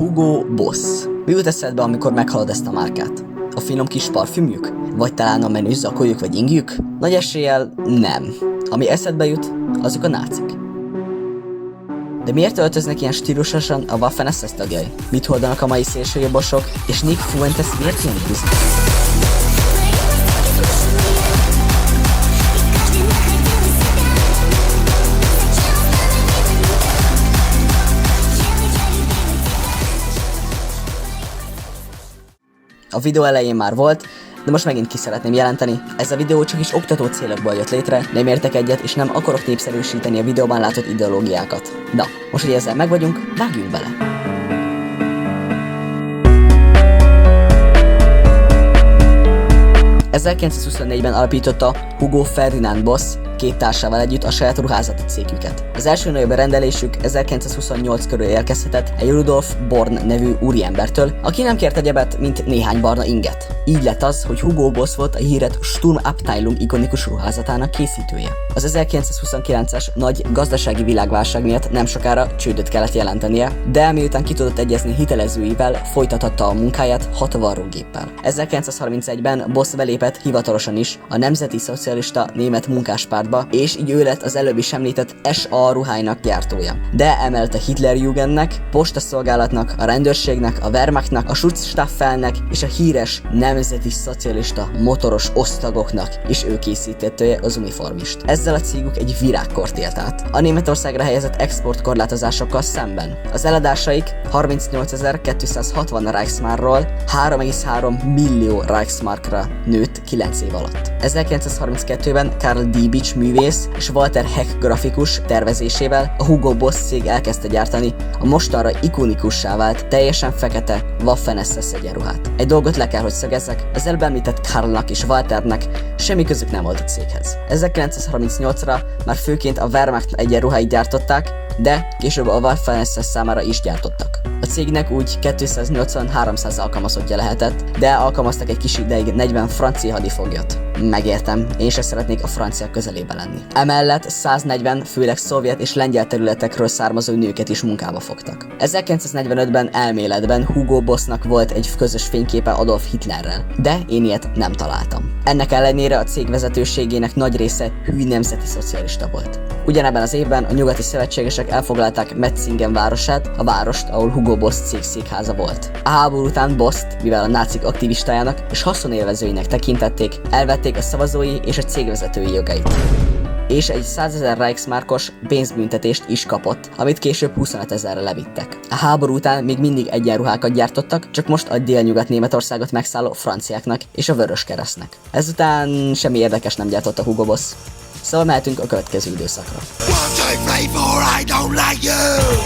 Hugo Boss. Mi jut eszedbe, amikor meghallod ezt a márkát? A finom kis parfümjük? Vagy talán a menő zakoljuk vagy ingjük? Nagy eséllyel nem. Ami eszedbe jut, azok a nácik. De miért öltöznek ilyen stílusosan a Waffen-SS tagjai? Mit hordanak a mai szélsőjobbosok? És Nick Fuentes miért ilyen buzi? A videó elején már volt, de most megint ki szeretném jelenteni, ez a videó csak is oktató célokból jött létre, nem értek egyet és nem akarok népszerűsíteni a videóban látott ideológiákat. Na, most, hogy ezzel megvagyunk, vágjunk bele! 1924-ben alapította Hugo Ferdinand Boss két társával együtt a saját ruházati cégüket. Az első nagyobb rendelésük 1928 körül érkezhetett egy Rudolf Born nevű úriembertől, aki nem kért egyebet, mint néhány barna inget. Így lett az, hogy Hugo Boss volt a híret Sturmabteilung ikonikus ruházatának készítője. Az 1929-es nagy gazdasági világválság miatt nem sokára csődöt kellett jelentenie, de miután ki tudott egyezni hitelezőivel, folytathatta a munkáját 6 varrógéppel. 1931-ben Boss belépett hivatalosan is a Nemzeti Szocialista Német Munkáspártba, és így ő lett az előbb is említett SA ruháinak gyártója. De emellett a Hitlerjugendnek, postaszolgálatnak, a rendőrségnek, a Wehrmachtnak, a Schutzstaffelnek és a híres nemzeti szocialista motoros osztagoknak is ő készítettője az uniformist. Ezzel a cégük egy virágkort élt át, a Németországra helyezett exportkorlátozásokkal szemben. Az eladásaik 38.260 Reichsmarkról 3,3 millió Reichsmarkra nőtt 9 év alatt. 1932-ben Karl Diebitsch művész és Walter Heck grafikus tervezésével a Hugo Boss cég elkezdte gyártani a mostanra ikonikussá vált, teljesen fekete Waffen-SS egyenruhát. Egy dolgot le kell, hogy szögezzek, az előbb említett Karlnak és Walternek semmi közük nem volt a céghez. 1938-ra már főként a Wehrmacht egyenruháit gyártották, de később a Waffen-SS számára is gyártottak. A cégnek úgy 280-300 alkalmazottja lehetett, de alkalmaztak egy kis ideig 40 francia hadifoglyot. Megértem, én sem szeretnék a franciák közelébe lenni. Emellett 140 főleg szovjet és lengyel területekről származó nőket is munkába fogtak. 1945-ben elméletben Hugo Bossnak volt egy közös fényképe Adolf Hitlerrel, de én ilyet nem találtam. Ennek ellenére a cég vezetőségének nagy része hű nemzeti szocialista volt. Ugyanebben az évben a nyugati szövetségesek elfoglalták Metzingen városát, a várost, ahol Hugo Boss cég székháza volt. A háború után Bosst, mivel a nácik aktivistájának és haszonélvezőinek tekintették, elvették a szavazói és a cégvezetői jogait. És egy 100 000 Reichsmarkos pénzbüntetést is kapott, amit később 25 000-re levittek. A háború után még mindig egyenruhákat gyártottak, csak most a délnyugat-Németországot megszálló franciáknak és a Vöröskeresztnek. Ezután semmi érdekes nem gyártott a Hugo Boss. Szóval mehetünk a következő időszakra. 1, 2, 3, 4, I don't like you!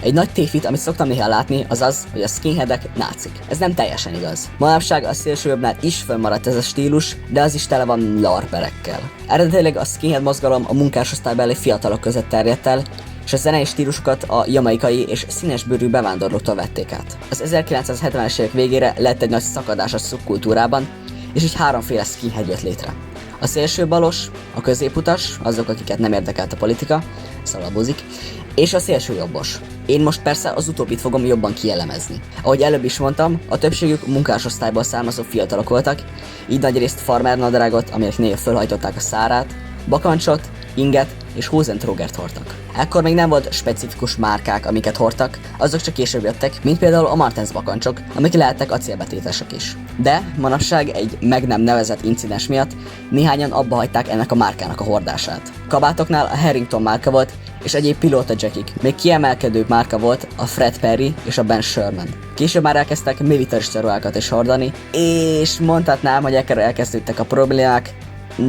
Egy nagy tévhit, amit szoktam néha látni, az az, hogy a skinheadek nácik. Ez nem teljesen igaz. Manapság a szélsőjobbnál is fönnmaradt ez a stílus, de az is tele van larperekkel. Eredetileg a skinhead mozgalom a munkásosztálybeli fiatalok között terjedt el, és a zenei stílusokat a jamaikai és színesbőrű bevándorlóktól vették át. Az 1970-es évek végére lett egy nagy szakadás a szubkultúrában, és így háromféle skinhead jött létre. A szélsőbalos, a középutas, azok, akiket nem érdekelt a politika, szalabozik, és a szélsőjobbos. Én most persze az utóbbit fogom jobban kielemezni. Ahogy előbb is mondtam, a többségük munkásosztályból származó fiatalok voltak, így nagyrészt farmernadrágot, aminek néha fölhajtották a szárát, bakancsot, inget és hosentrógert hordtak. Ekkor még nem volt specifikus márkák, amiket hordtak, azok csak később jöttek, mint például a Martens bakancsok, amik lehettek acélbetétesek is. De manapság egy meg nem nevezett incidens miatt néhányan abba hagyták ennek a márkának a hordását. Kabátoknál a Harrington márka volt, és egyéb pilóta jackik. Még kiemelkedőbb márka volt a Fred Perry és a Ben Sherman. Később már elkezdtek militarista ruhákat is hordani, és mondhatnám, hogy ekkor elkezdődtek a problémák,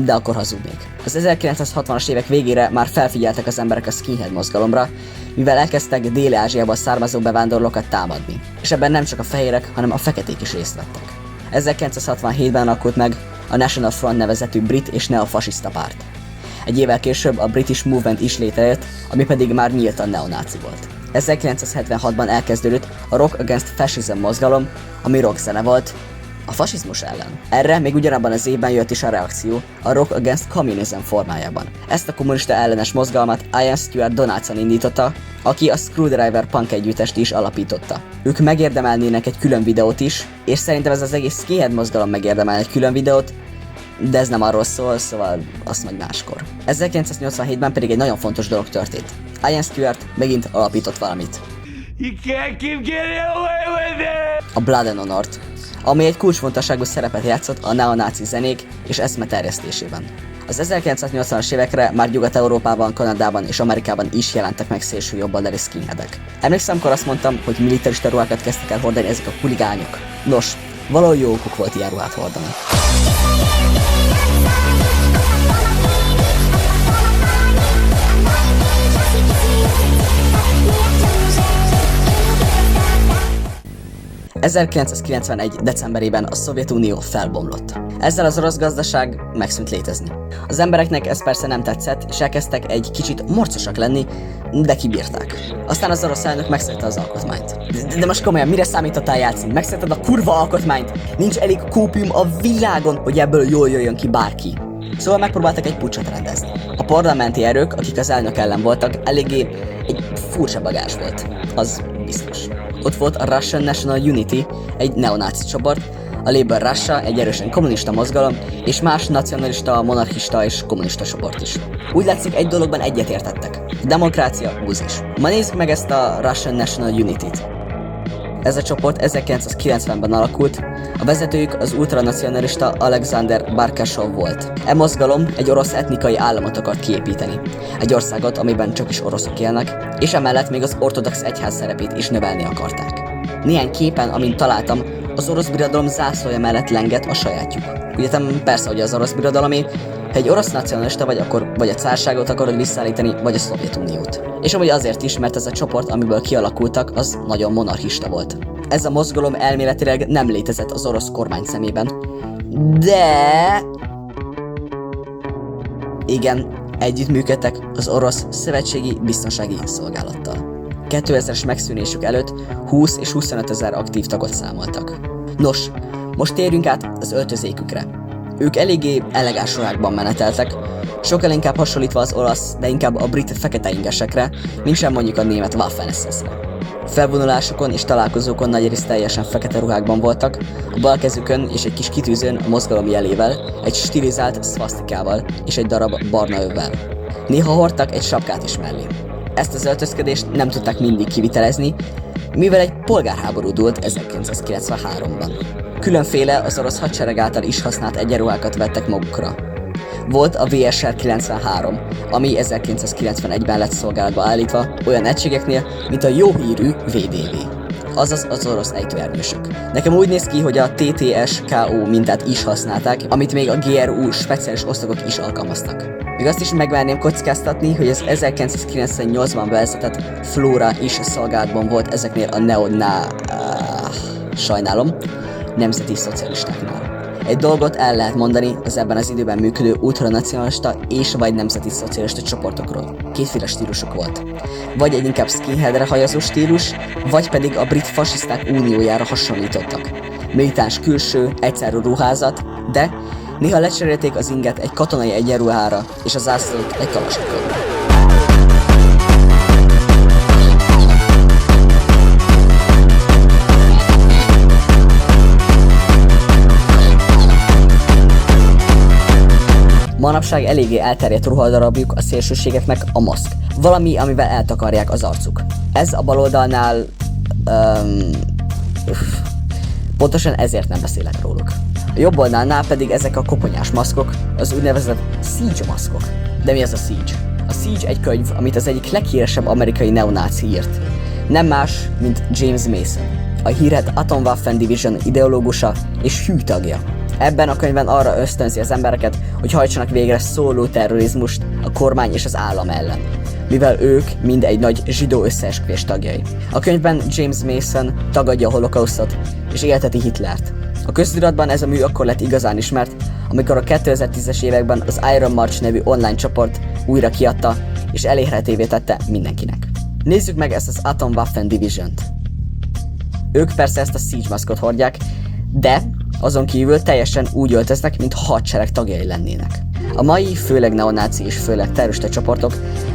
de akkor hazudnék. Az 1960-as évek végére már felfigyeltek az emberek a skinhead mozgalomra, mivel elkezdtek Dél-Ázsiából származó bevándorlókat támadni. És ebben nem csak a fehérek, hanem a feketék is részt vettek. 1967-ben alakult meg a National Front nevezetű brit és neofasiszta párt. Egy évvel később a British Movement is létrejött, ami pedig már nyíltan neonáci volt. 1976-ban elkezdődött a Rock Against Fascism mozgalom, ami rockzene volt, a fasizmus ellen. Erre még ugyanabban az évben jött is a reakció, a Rock Against Communism formájában. Ezt a kommunista ellenes mozgalmat Ian Stewart Donaldson indította, aki a Screwdriver punk együttest is alapította. Ők megérdemelnének egy külön videót is, és szerintem ez az egész skinhead mozgalom megérdemel egy külön videót, de ez nem arról szól, szóval azt majd máskor. 1987-ben pedig egy nagyon fontos dolog történt. Ian Stewart megint alapított valamit. You can't keep getting away with it! A Blood and Honor-t, ami egy kulcsfontosságú szerepet játszott a neonáci zenék és eszme terjesztésében. Az 1980-as évekre már Nyugat-Európában, Kanadában és Amerikában is jelentek meg szélső jobboldali skinheadek. Emlékszem, amikor azt mondtam, hogy militarista ruhákat kezdtek el hordani ezek a huligányok. Nos, valahol jó okuk volt ilyen ruhát hordani. ...1991. decemberében a Szovjetunió felbomlott. Ezzel az orosz gazdaság megszűnt létezni. Az embereknek ez persze nem tetszett, és elkezdtek egy kicsit morcosak lenni, de kibírták. Aztán az orosz elnök megszegte az alkotmányt. De most komolyan, mire számítottál játszani? Megszegted a kurva alkotmányt! Nincs elég kópium a világon, hogy ebből jól jöjjön ki bárki. Szóval megpróbáltak egy puccsot rendezni. A parlamenti erők, akik az elnök ellen voltak, eléggé egy furcsa bagázs volt. Az biztos. Ott volt a Russian National Unity, egy neonáci csoport, a Labour Russia, egy erősen kommunista mozgalom, és más nacionalista, monarchista és kommunista csoport is. Úgy látszik, egy dologban egyetértettek. Demokrácia, buzis. Ma nézzük meg ezt a Russian National Unity-t. Ez a csoport 1990-ben alakult, a vezetőjük az ultranacionalista Alexander Barkashov volt. E mozgalom egy orosz etnikai államot akart kiépíteni. Egy országot, amiben csak is oroszok élnek, és emellett még az ortodox egyház szerepét is növelni akarták. Néhány képen, amint találtam, az orosz birodalom zászlója mellett lengett a sajátjuk. Ugye persze, hogy az orosz birodalomé, ha egy orosz nacionalista vagy, akkor vagy a cárságot akarod visszaállítani, vagy a Szovjetuniót. És amúgy azért is, mert ez a csoport, amiből kialakultak, az nagyon monarchista volt. Ez a mozgalom elméletileg nem létezett az orosz kormány szemében, de... igen, együttműködtek az orosz szövetségi biztonsági szolgálattal. 2000-es megszűnésük előtt 20 és 25 ezer aktív tagot számoltak. Nos, most térjünk át az öltözékükre. Ők eléggé elegáns ruhákban meneteltek, sokkal inkább hasonlítva az olasz, de inkább a brit fekete ingesekre, mint sem mondjuk a német Waffen-SS-re. Felvonulásokon és találkozókon nagyrészt teljesen fekete ruhákban voltak, a bal kezükön és egy kis kitűzőn a mozgalom jelével, egy stilizált szvasztikával és egy darab barna övvel. Néha hordtak egy sapkát is mellé. Ezt az öltözködést nem tudták mindig kivitelezni, mivel egy polgárháború dúlt 1993-ban. Különféle az orosz hadsereg által is használt egyenruhákat vettek magukra. Volt a VSR 93, ami 1991-ben lett szolgálatba állítva olyan egységeknél, mint a jó hírű VDV, azaz az orosz ejtőernyősök. Nekem úgy néz ki, hogy a TTS-KO mintát is használták, amit még a GRU speciális osztagok is alkalmaztak. Még azt is megvárném kockáztatni, hogy az 1998-ban bevezetett Flora is szolgálatban volt ezeknél a sajnálom, nemzeti szocialistáknál. Egy dolgot el lehet mondani az ebben az időben működő ultranacionalista és vagy nemzeti szocialista csoportokról. Kétféle stílusuk volt. Vagy egy inkább skinheadre hajazó stílus, vagy pedig a brit fasiszták uniójára hasonlítottak. Militáns külső, egyszerű ruházat, de néha lecserélték az inget egy katonai egyenruhára és az zászlót egy kalasnyikovra. Manapság eléggé elterjedt ruhadarabjuk a szélsőségeknek a maszk. Valami, amivel eltakarják az arcuk. Ez a baloldalnál... pontosan ezért nem beszélek róluk. A jobb oldalnál pedig ezek a koponyás maszkok, az úgynevezett siege maszkok. De mi ez a siege? A siege egy könyv, amit az egyik leghíresebb amerikai neonáci írt. Nem más, mint James Mason, a hírhedt Atomwaffen Division ideológusa és hű tagja. Ebben a könyvben arra ösztönzi az embereket, hogy hajtsanak végre szóló terrorizmust a kormány és az állam ellen, mivel ők mind egy nagy zsidó összeesküvés tagjai. A könyvben James Mason tagadja a holokausztot és élteti Hitlert. A köztudatban ez a mű akkor lett igazán ismert, amikor a 2010-es években az Iron March nevű online csoport újra kiadta és elérhetővé tette mindenkinek. Nézzük meg ezt az Atomwaffen Division-t. Ők persze ezt a siege maszkot hordják, de Azon kívül teljesen úgy öltöznek, mint hadsereg tagjai lennének. A mai, főleg neonáci és főleg terrorista csoportok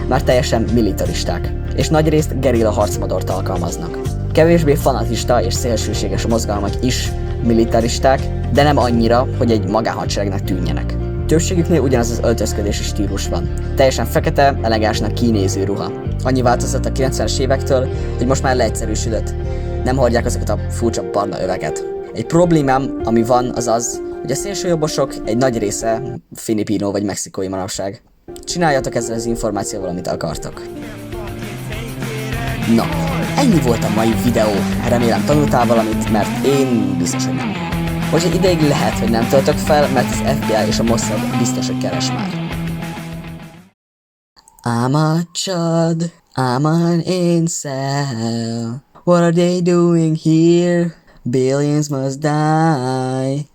már teljesen militaristák, és nagyrészt gerilla harcmodort alkalmaznak. Kevésbé fanatista és szélsőséges mozgalmak is militaristák, de nem annyira, hogy egy magánhadseregnek tűnjenek. Többségüknél ugyanaz az öltözködési stílus van. Teljesen fekete, elegánsnak kinéző ruha. Annyi változott a 90-es évektől, hogy most már leegyszerűsödött. Nem hordják azokat a furcsa barna öveket. Egy problémám, ami van, az az, hogy a szélsőjobbosok egy nagy része filipino vagy mexikói manapság. Csináljatok ezzel az információval, amit akartok. Na, ennyi volt a mai videó. Remélem tanultál valamit, mert én biztos, hogy nem. Most egy ideig lehet, hogy nem töltök fel, mert az FBI és a Mossad biztos, hogy keres már. I'm a chud, I'm an incel. What are they doing here? Billions must die.